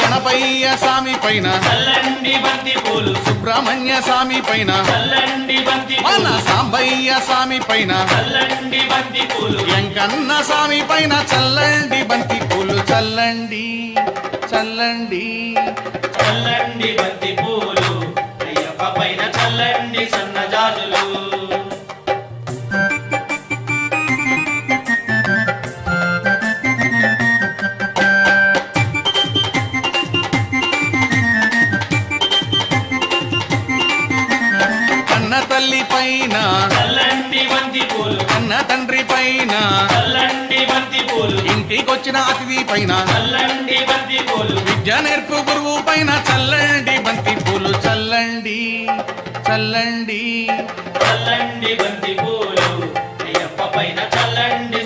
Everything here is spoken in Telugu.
గణపయ్య స్వామి పైన చల్లండి బంతి పూలు సుబ్రహ్మణ్య స్వామి పైన చల్లండి బంతి మన పూలు సాంబయ్య స్వామి పైన చల్లండి బంతి పూలు వెంకన్న స్వామి పైన చల్లండి బంతి పూలు చల్లండి చల్లండి చల్లండి బంతి పూలు అయ్యప్ప పైన చల్లండి సన్నజాజులు కన్న తల్లి పైన చల్లండి బంతి పూలు కన్న తండ్రి పైన చల్లండి బంతి పూలు ఇంటికొచ్చిన అతిథి పైన చల్లండి బంతి పూలు విద్య నేర్పు గురువు పైన చల్లండి బంతి పూలు చల్లండి చల్లండి చల్లండి బంతి పూలు అయ్యప్ప పైన చల్లండి